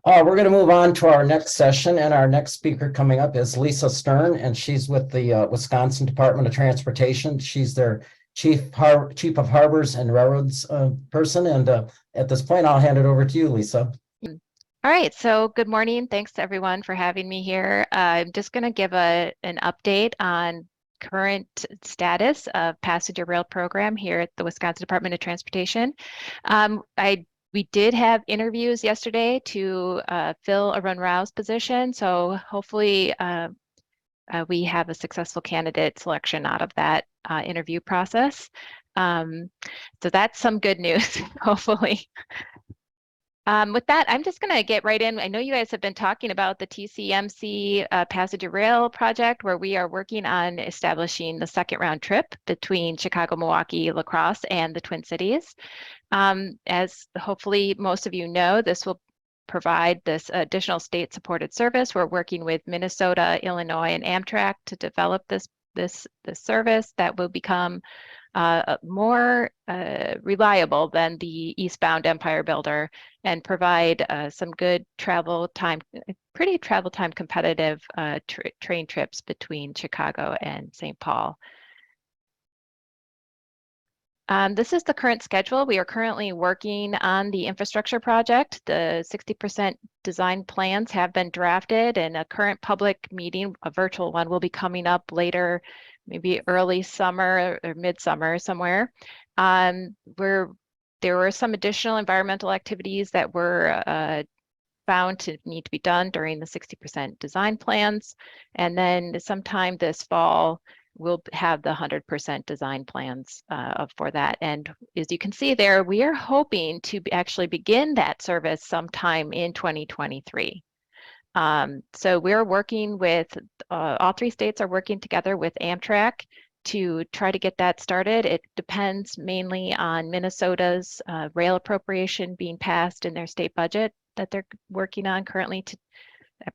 We're going to move on to our next session, and our next speaker coming up is Lisa Stern, and she's with the Wisconsin Department of Transportation. She's their chief of harbors and railroads person. And at this point, I'll hand it over to you, Lisa. All right, so good morning. Thanks to everyone for having me here. I'm just going to give an update on current status of passenger rail program here at the Wisconsin Department of Transportation. We did have interviews yesterday to fill a run rouse position, so hopefully we have a successful candidate selection out of that interview process. So that's some good news, hopefully. With that, I'm just going to get right in. I know you guys have been talking about the TCMC passenger rail project, where we are working on establishing the second round trip between Chicago, Milwaukee, La Crosse, and the Twin Cities. As hopefully most of you know, this will provide this additional state-supported service. We're working with Minnesota, Illinois, and Amtrak to develop this service that will become more reliable than the eastbound Empire Builder and provide some good travel time, pretty travel time competitive train trips between Chicago and St. Paul. This is the current schedule. We are currently working on the infrastructure project. The 60% design plans have been drafted, and a current public meeting, a virtual one, will be coming up later, maybe early summer or midsummer somewhere. There were some additional environmental activities that were found to need to be done during the 60% design plans. And then sometime this fall, we'll have the 100% design plans for that. And as you can see there, we are hoping to actually begin that service sometime in 2023. So we're working with, all three states are working together with Amtrak to try to get that started. It depends mainly on Minnesota's rail appropriation being passed in their state budget that they're working on currently, to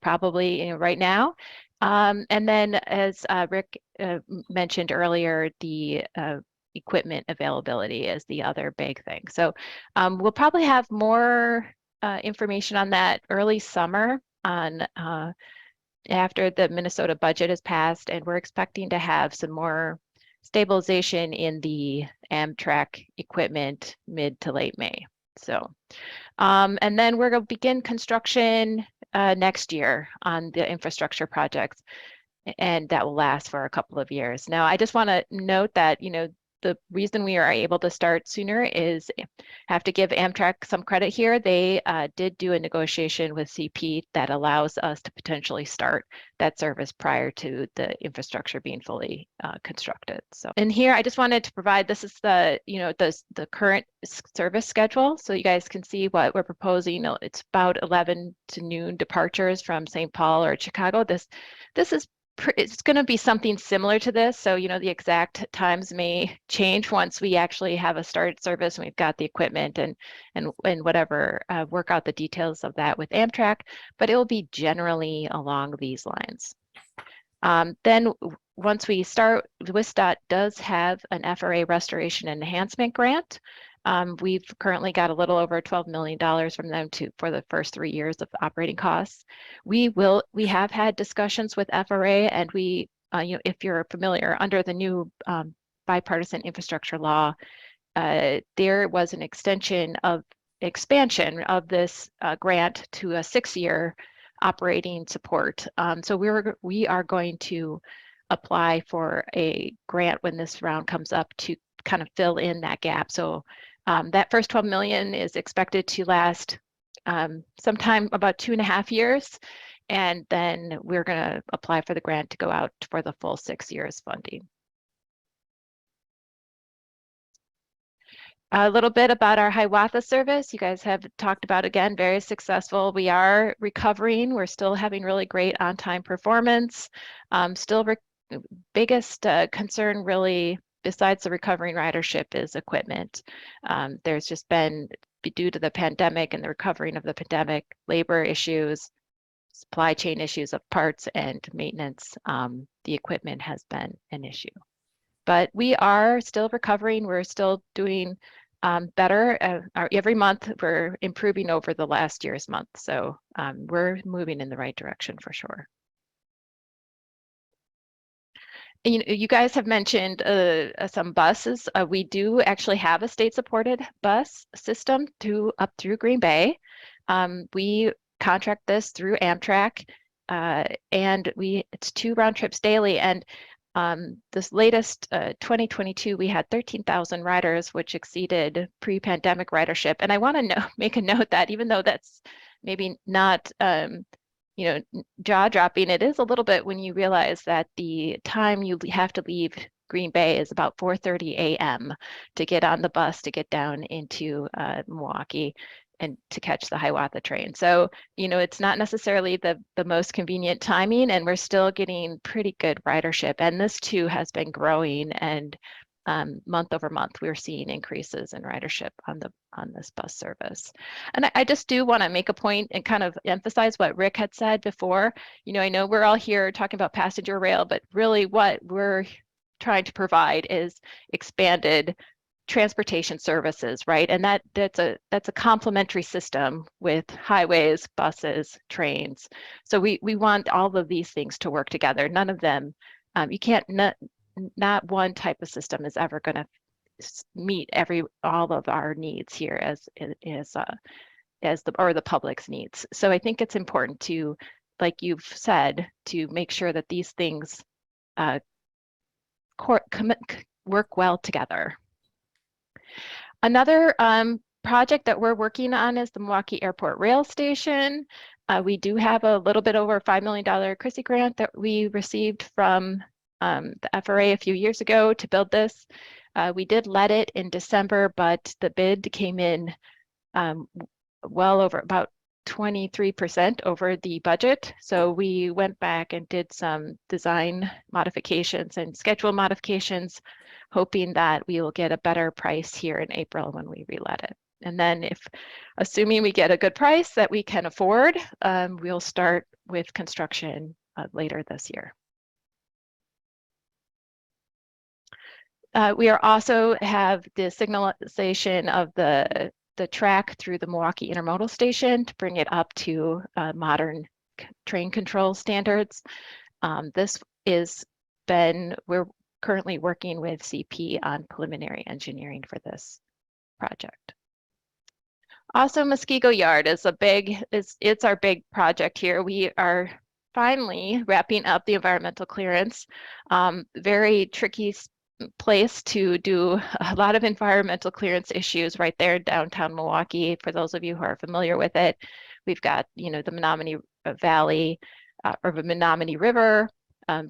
probably right now. And then, as Rick mentioned earlier, the equipment availability is the other big thing. So we'll probably have more information on that early summer on after the Minnesota budget is passed, and we're expecting to have some more stabilization in the Amtrak equipment mid to late May. So, and then we're going to begin construction next year on the infrastructure projects, and that will last for a couple of years. Now, I just want to note that, the reason we are able to start sooner is, have to give Amtrak some credit here. They did do a negotiation with CP that allows us to potentially start that service prior to the infrastructure being fully constructed. So, and here I just wanted to provide, this is the, the current service schedule. So you guys can see what we're proposing. It's about 11 to noon departures from St. Paul or Chicago. This is it's going to be something similar to this. So, the exact times may change once we actually have a started service and we've got the equipment and whatever, work out the details of that with Amtrak, but it will be generally along these lines. Then once we start, WisDOT does have an FRA restoration and enhancement grant. We've currently got a little over $12 million from them for the first 3 years of operating costs. We have had discussions with FRA, and if you're familiar, under the new bipartisan infrastructure law, there was an expansion of this grant to a 6-year operating support. So we are going to apply for a grant when this round comes up to kind of fill in that gap. So that first 12 million is expected to last sometime about 2.5 years. And then we're going to apply for the grant to go out for the full 6 years funding. A little bit about our Hiawatha service. You guys have talked about, again, very successful. We are recovering. We're still having really great on-time performance. Biggest concern really, besides the recovering ridership, is equipment. There's just been, due to the pandemic and the recovering of the pandemic, labor issues, supply chain issues of parts and maintenance. The equipment has been an issue. But we are still recovering. We're still doing better. Every month we're improving over the last year's month. So we're moving in the right direction for sure. You guys have mentioned some buses. We do actually have a state-supported bus system up through Green Bay. We contract this through Amtrak, and it's 2 round trips daily. And this latest 2022, we had 13,000 riders, which exceeded pre-pandemic ridership. And I want to make a note that even though that's maybe not jaw-dropping, it is a little bit when you realize that the time you have to leave Green Bay is about 4:30 a.m. to get on the bus to get down into Milwaukee and to catch the Hiawatha train. So, it's not necessarily the most convenient timing, and we're still getting pretty good ridership. And this too has been growing, and month over month, we're seeing increases in ridership on this bus service. And I just do want to make a point and kind of emphasize what Rick had said before. I know we're all here talking about passenger rail, but really what we're trying to provide is expanded transportation services, right? And that's a complementary system with highways, buses, trains. So we want all of these things to work together. None of them, you can't, not one type of system is ever going to meet all of our needs here as the public's needs. So I think it's important to, like you've said, to make sure that these things work well together. Another project that we're working on is the Milwaukee Airport Rail Station. We do have a little bit over $5 million CRISI grant that we received from the FRA a few years ago to build this. We did let it in December, but the bid came in well over about 23% over the budget. So we went back and did some design modifications and schedule modifications, hoping that we will get a better price here in April when we relet it. And then assuming we get a good price that we can afford, we'll start with construction later this year. We also have the signalization of the track through the Milwaukee Intermodal Station to bring it up to modern train control standards. We're currently working with CP on preliminary engineering for this project. Also, Muskego Yard is it's our big project here. We are finally wrapping up the environmental clearance. Very tricky place to do a lot of environmental clearance issues right there in downtown Milwaukee. For those of you who are familiar with it, we've got, the Menominee Valley, or the Menominee River,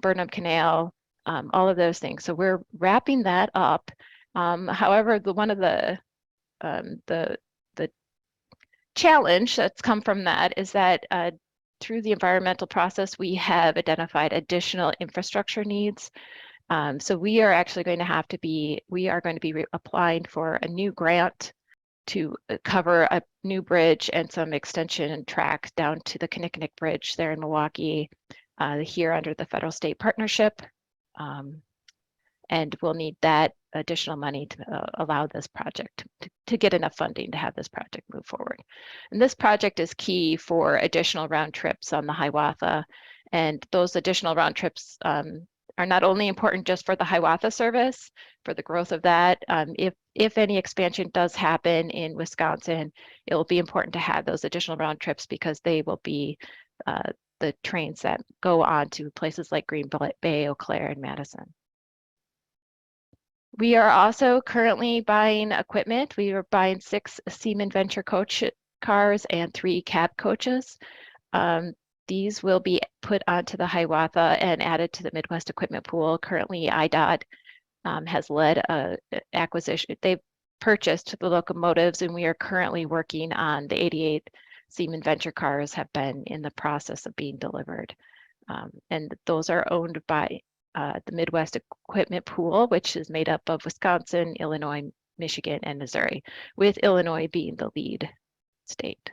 Burnham Canal, all of those things. So we're wrapping that up. However, one of the challenge that's come from that is that through the environmental process, we have identified additional infrastructure needs. So we are actually going to be applying for a new grant to cover a new bridge and some extension track down to the Kinnickinnick Bridge there in Milwaukee, here under the federal state partnership. And we'll need that additional money to allow this project to get enough funding to have this project move forward. And this project is key for additional round trips on the Hiawatha. And those additional round trips are not only important just for the Hiawatha service, for the growth of that. If any expansion does happen in Wisconsin, it will be important to have those additional round trips because they will be the trains that go on to places like Green Bay, Eau Claire, and Madison. We are also currently buying equipment. We are buying 6 Siemens Venture coach cars and 3 cab coaches. These will be put onto the Hiawatha and added to the Midwest Equipment Pool. Currently, IDOT has led an acquisition. They've purchased the locomotives, and we are currently working on the 88 Siemens Venture cars have been in the process of being delivered. And those are owned by the Midwest Equipment Pool, which is made up of Wisconsin, Illinois, Michigan, and Missouri, with Illinois being the lead state.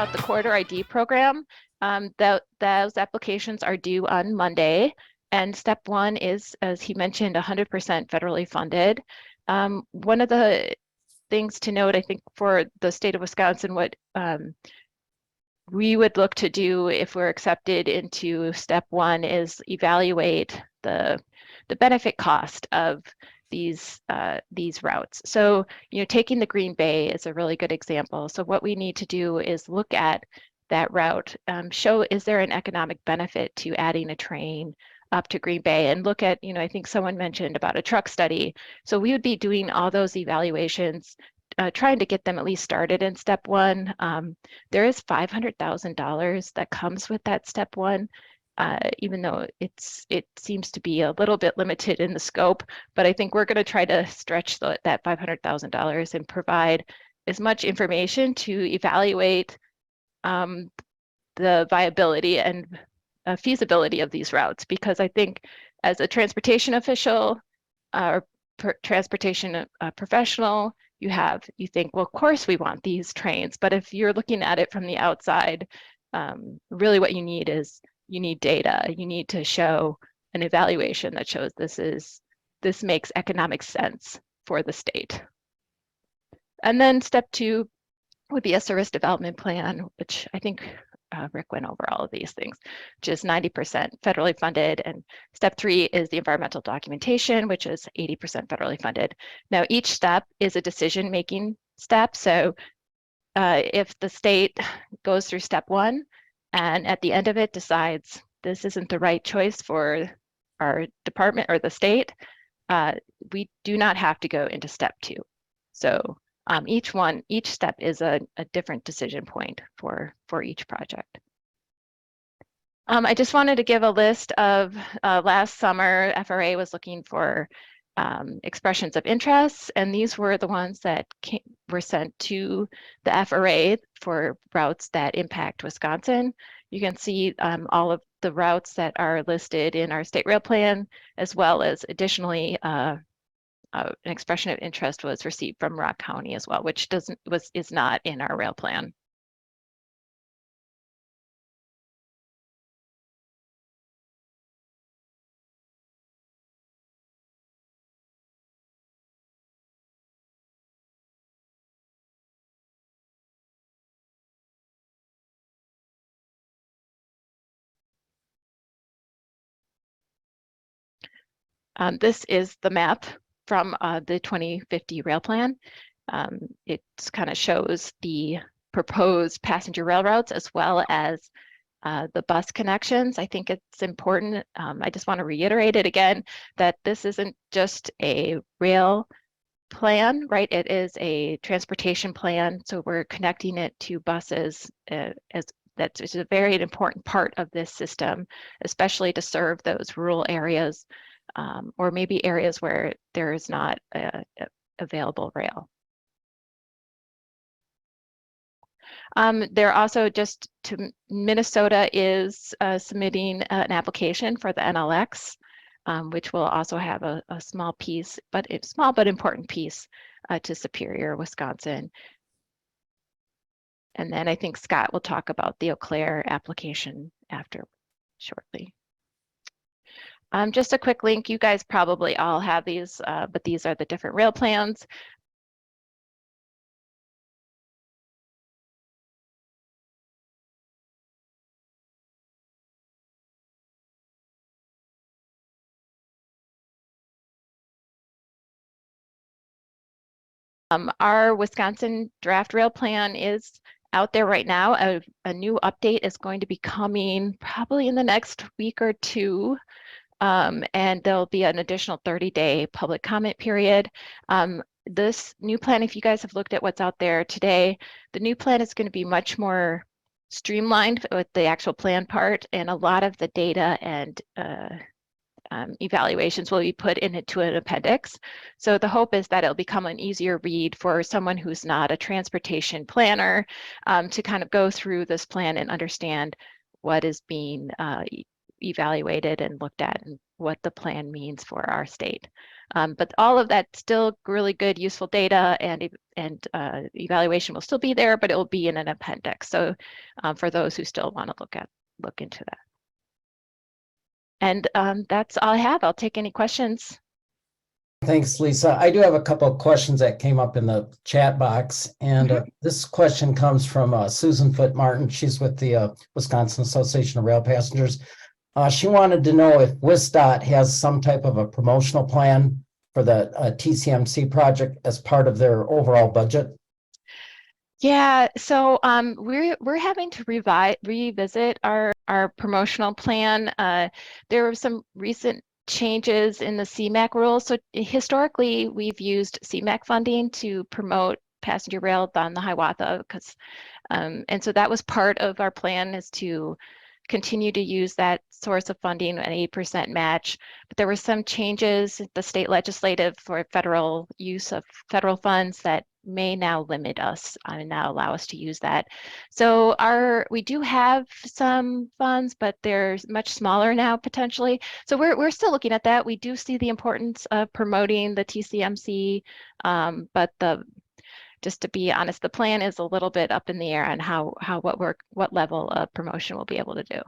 about the corridor ID program. Those applications are due on Monday. And step one is, as he mentioned, 100% federally funded. One of the things to note, I think, for the state of Wisconsin, what we would look to do if we're accepted into step one is evaluate the benefit cost of these routes. So, taking the Green Bay is a really good example. So what we need to do is look at that route, show, is there an economic benefit to adding a train up to Green Bay, and look at, I think someone mentioned about a truck study. So we would be doing all those evaluations, trying to get them at least started in step one. There is $500,000 that comes with that step one, even though it seems to be a little bit limited in the scope, but I think we're going to try to stretch that $500,000 and provide as much information to evaluate the viability and feasibility of these routes, because I think as a transportation official or transportation professional, you think, well, of course we want these trains, but if you're looking at it from the outside, really what you need is data. You need to show an evaluation that shows this makes economic sense for the state. And then step two would be a service development plan, which I think Rick went over all of these things, which is 90% federally funded. And step three is the environmental documentation, which is 80% federally funded. Now, each step is a decision-making step. So if the state goes through step one and at the end of it decides this isn't the right choice for our department or the state, we do not have to go into step two. So each step is a different decision point for each project. I just wanted to give a list of last summer, FRA was looking for expressions of interest, and these were the ones that were sent to the FRA for routes that impact Wisconsin. You can see all of the routes that are listed in our state rail plan, as well as additionally an expression of interest was received from Rock County as well, which is not in our rail plan. This is the map from the 2050 rail plan. It kind of shows the proposed passenger rail routes as well as the bus connections. I think it's important. I just want to reiterate it again, that this isn't just a rail plan, right? It is a transportation plan. So we're connecting it to buses that's a very important part of this system, especially to serve those rural areas or maybe areas where there is not available rail. They're also Minnesota is submitting an application for the NLX, which will also have a small piece, but it's small but important piece to Superior, Wisconsin. And then I think Scott will talk about the Eau Claire application shortly. Just a quick link, you guys probably all have these, but these are the different rail plans. Our Wisconsin draft rail plan is out there right now. A new update is going to be coming probably in the next week or two. And there'll be an additional 30-day public comment period. This new plan, if you guys have looked at what's out there today, the new plan is going to be much more streamlined with the actual plan part, and a lot of the data and evaluations will be put into an appendix. So the hope is that it'll become an easier read for someone who's not a transportation planner to kind of go through this plan and understand what is being evaluated and looked at and what the plan means for our state. But all of that still really good, useful data, and evaluation will still be there, but it will be in an appendix. So for those who still want to look into that. And that's all I have. I'll take any questions. Thanks, Lisa. I do have a couple of questions that came up in the chat box. And this question comes from Susan Foote Martin. She's with the Wisconsin Association of Rail Passengers. She wanted to know if WisDOT has some type of a promotional plan for the TCMC project as part of their overall budget. Yeah, so we're having to revisit our promotional plan. There were some recent changes in the CMAQ rules. So historically, we've used CMAQ funding to promote passenger rail on the Hiawatha, because and so that was part of our plan, is to continue to use that source of funding, an 8% match. But there were some changes at the state legislative for federal use of federal funds that may now limit us and now allow us to use that. So we do have some funds, but they're much smaller now potentially. So we're still looking at that. We do see the importance of promoting the TCMC, but just to be honest, the plan is a little bit up in the air on what level of promotion we'll be able to do.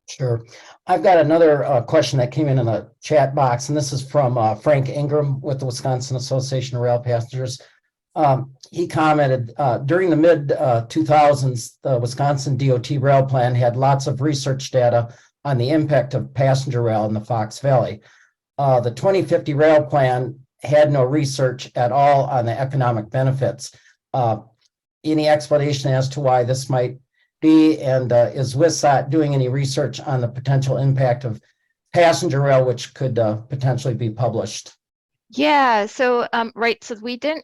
Sure. I've got another question that came in the chat box, and this is from Frank Ingram with the Wisconsin Association of Rail Passengers. He commented, during the mid-2000s, the Wisconsin DOT rail plan had lots of research data on the impact of passenger rail in the Fox Valley. The 2050 rail plan had no research at all on the economic benefits. Any explanation as to why this might be, and is WisDOT doing any research on the potential impact of passenger rail, which could potentially be published? Yeah, so right, so we didn't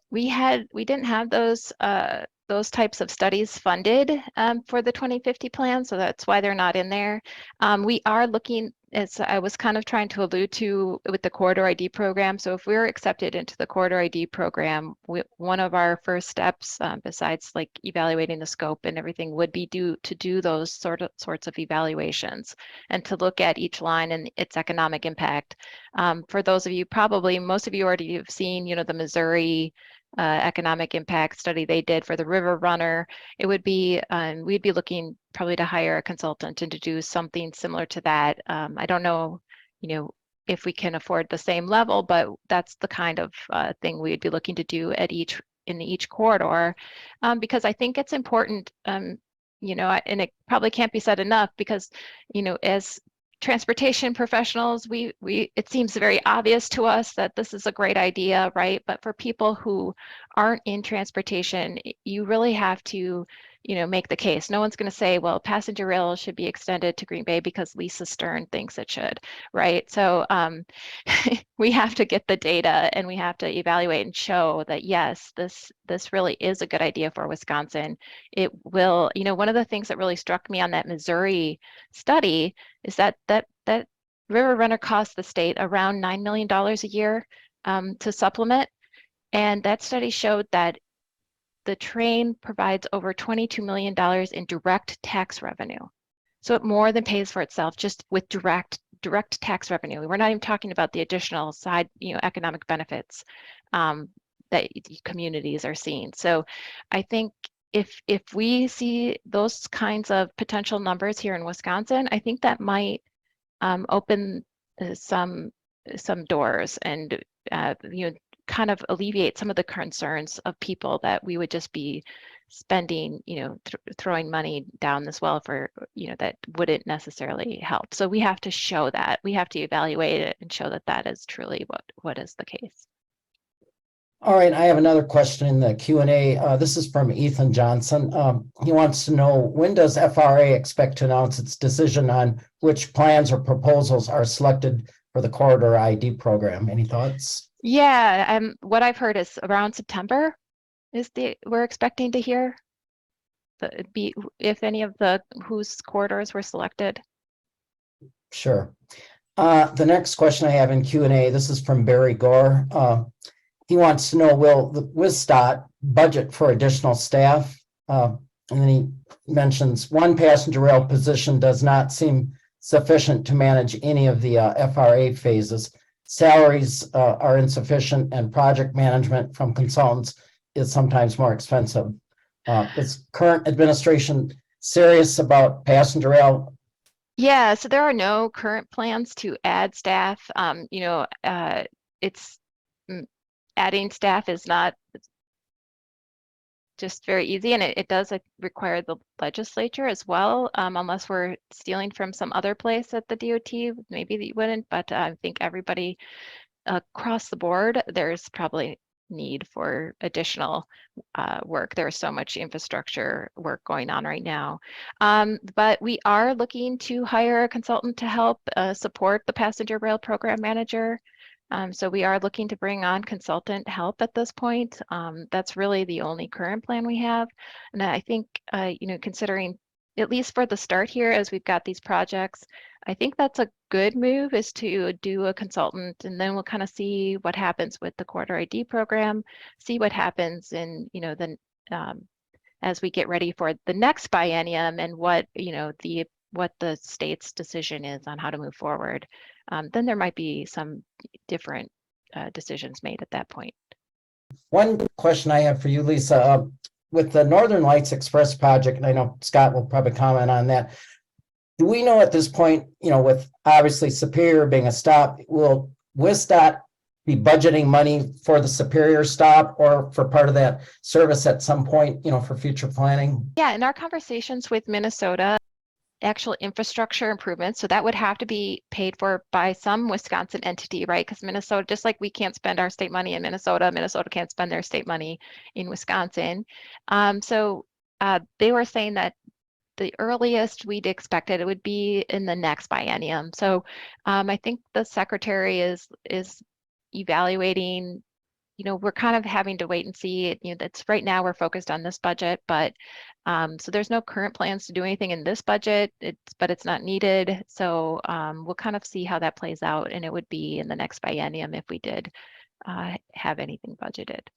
have those types of studies funded for the 2050 plan, so that's why they're not in there. We are looking, as I was kind of trying to allude to with the corridor ID program. So if we're accepted into the corridor ID program, one of our first steps, besides like evaluating the scope and everything, would be to do those sorts of evaluations and to look at each line and its economic impact. For those of you, probably most of you already have seen, the Missouri economic impact study they did for the River Runner. It would be, we'd be looking probably to hire a consultant and to do something similar to that. I don't know, if we can afford the same level, but that's the kind of thing we'd be looking to do in each corridor, because I think it's important, and it probably can't be said enough, because, as transportation professionals, it seems very obvious to us that this is a great idea, right? But for people who aren't in transportation, you really have to, make the case. No one's going to say, well, passenger rail should be extended to Green Bay because Lisa Stern thinks it should, right? So we have to get the data, and we have to evaluate and show that, yes, this really is a good idea for Wisconsin. It will, one of the things that really struck me on that Missouri study is that River Runner costs the state around $9 million a year to supplement. And that study showed that the train provides over $22 million in direct tax revenue. So it more than pays for itself just with direct tax revenue. We're not even talking about the additional side, economic benefits that communities are seeing. So I think if we see those kinds of potential numbers here in Wisconsin, I think that might open some doors and kind of alleviate some of the concerns of people that we would just be spending, throwing money down this well for, that wouldn't necessarily help. So we have to show that. We have to evaluate it and show that that is truly what is the case. All right, I have another question in the Q&A. This is from Ethan Johnson. He wants to know, when does FRA expect to announce its decision on which plans or proposals are selected for the corridor ID program? Any thoughts? Yeah, what I've heard is around September we're expecting to hear if any of whose corridors were selected. Sure. The next question I have in Q&A, this is from Barry Gore. He wants to know, will the WisDOT budget for additional staff? And then he mentions one passenger rail position does not seem sufficient to manage any of the FRA phases. Salaries are insufficient, and project management from consultants is sometimes more expensive. Is current administration serious about passenger rail? Yeah, so there are no current plans to add staff. It's adding staff is not just very easy, and it does require the legislature as well, unless we're stealing from some other place at the DOT, maybe you wouldn't, but I think everybody across the board, there's probably need for additional work. There's so much infrastructure work going on right now. But we are looking to hire a consultant to help support the passenger rail program manager. So we are looking to bring on consultant help at this point. That's really the only current plan we have. And I think, considering at least for the start here, as we've got these projects, I think that's a good move, is to do a consultant, and then we'll kind of see what happens with the quarter ID program, see what happens in, as we get ready for the next biennium and what the state's decision is on how to move forward. Then there might be some different decisions made at that point. One question I have for you, Lisa, with the Northern Lights Express project, and I know Scott will probably comment on that. Do we know at this point, with obviously Superior being a stop, will WisDOT be budgeting money for the Superior stop or for part of that service at some point, for future planning? Yeah, in our conversations with Minnesota, actual infrastructure improvements, so that would have to be paid for by some Wisconsin entity, right? Because Minnesota, just like we can't spend our state money in Minnesota, Minnesota can't spend their state money in Wisconsin. So they were saying that the earliest we'd expected it would be in the next biennium. So I think the secretary is evaluating. We're kind of having to wait and see. That's right now we're focused on this budget, but so there's no current plans to do anything in this budget. But it's not needed. So we'll kind of see how that plays out, and it would be in the next biennium if we did have anything budgeted.